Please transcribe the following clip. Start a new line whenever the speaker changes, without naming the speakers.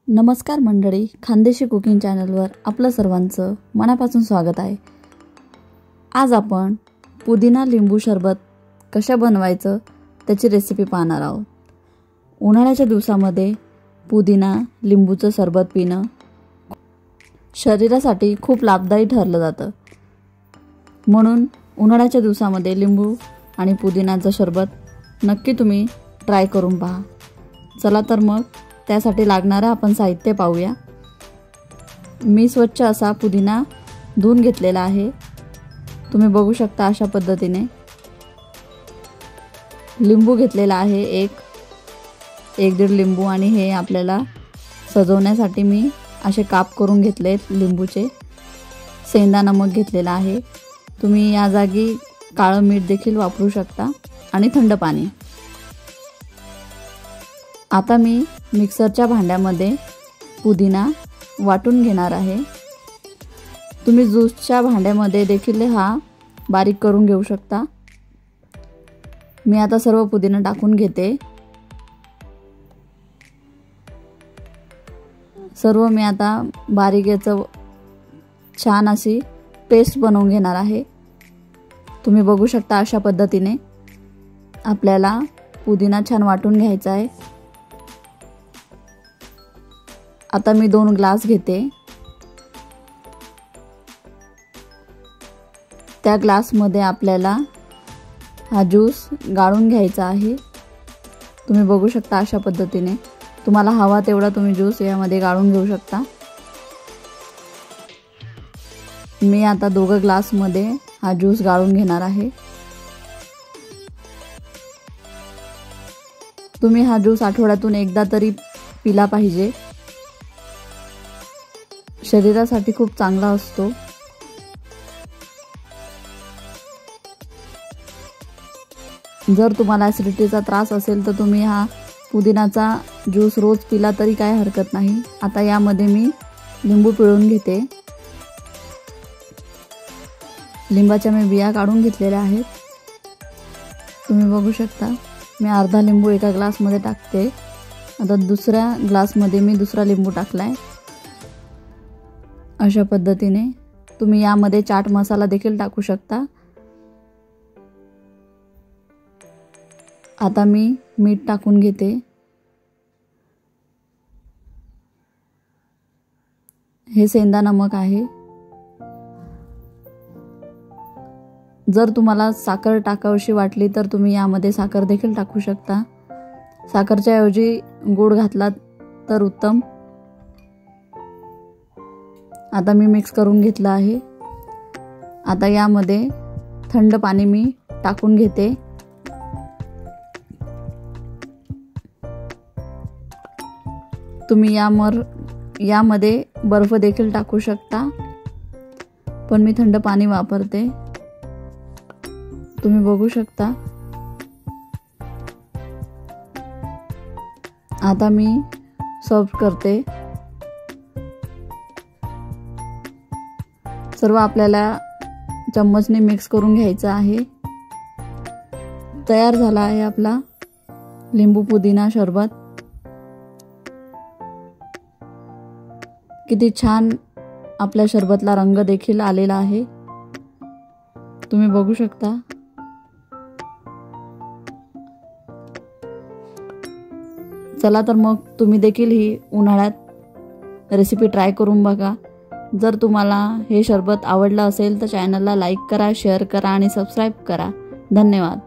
नमस्कार मंडळी, खानदेशी कुकिंग चॅनलवर आपलं सर्वांचं मनापासून स्वागत आहे। आज आपण पुदिना लिंबू सरबत कशा बनवायचं त्याची रेसिपी पाहणार आहोत। उन्हाळ्याच्या दिवसामध्ये पुदिना लिंबूचं सरबत पिणं शरीरासाठी खूप लाभदायी ठरलं जातं। म्हणून उन्हाळ्याच्या दिवसामध्ये लिंबू आणि पुदिनाचं सरबत नक्की तुम्ही ट्राय करून पहा। चला तर मग त्यासाठी लागणारे आपण साहित्य पाहूया। मी स्वच्छ असा पुदिना धुवून घेतलेला आहे, तुम्ही बघू शकता अशा पद्धतीने। लिंबू घेतलेला आहे एक दीड लिंबू, आणि हे आपल्याला सजवण्यासाठी मी असे काप करून घेतलेत लिंबूचे। सेंदा नमक घेतलेला आहे, तुम्ही या जागी काळं मीठ देखील वापरू शकता, आणि थंड पाणी। आता मी मिक्सरच्या भांड्यामध्ये पुदिना वाटून घेणार आहे। तुम्ही ज्यूसच्या भांड्यामध्ये देखील हा बारीक करून घेऊ शकता। मी आता सर्व पुदिना टाकून घेते। सर्व मी आता बारीक याचं छान अशी पेस्ट बनवून घेणार आहे। तुम्ही बघू शकता अशा पद्धतीने आपल्याला पुदिना छान वाटून घ्यायचा आहे। आता मी 2 ग्लास घेते, त्या ग्लासमध्ये आपल्याला हा ज्यूस गाळून घ्यायचा आहे। तुम्ही बघू शकता अशा पद्धतीने तुम्हाला हवा तेवढा तुम्ही ज्यूस यामध्ये गाळून घेऊ शकता। मी आता 2 ग्लासमध्ये हा ज्यूस गाळून घेणार आहे। तुम्ही हा ज्यूस आठवड्यातून एकदा तरी पिला पाहिजे, शरीरासाठी खूप चांगला असतो। जर तुम्हाला ॲसिडिटीचा त्रास असेल तर तुम्ही हा पुदिनाचा ज्यूस रोज पिला तरी काय हरकत नाही। आता यामध्ये मी लिंबू पिळून घेते। लिंबाच्या मी बिया काढून घेतलेल्या आहेत, तुम्ही बघू शकता। मी अर्धा लिंबू एका ग्लासमध्ये टाकते। आता दुसऱ्या ग्लासमध्ये मी दुसरा लिंबू टाकलाय। अशा पद्धतीने तुम्ही यामध्ये चाट मसाला देखील टाकू शकता। आता मी मीठ टाकून घेते। हे सेंदा नमक आहे। जर तुम्हाला साखर टाकावीशी वाटली तर तुम्ही यामध्ये साखर देखील टाकू शकता। साखरच्या ऐवजी गूळ घातला तर उत्तम। आता मी मिक्स करून घेतलं आहे। आता यामध्ये थंड पाणी मी टाकून घेते। तुम्ही यामध्ये बर्फ देखील टाकू शकता, पण मी थंड पाणी वापरते, तुम्ही बघू शकता। आता मी सर्व करते। सर्व आपल्याला चम्मचने मिक्स करून घ्यायचं आहे। तयार झाला आहे आपला लिंबू पुदिना सरबत। किती छान आपल्या सरबतला रंग देखील आलेला आहे, तुम्ही बघू शकता। चला तर मग तुम्ही देखील ही उन्हाळ्यात रेसिपी ट्राय करून बघा। जर तुम्हाला हे सरबत आवडलं असेल तर चॅनलला लाईक करा, शेअर करा आणि सबस्क्राईब करा। धन्यवाद।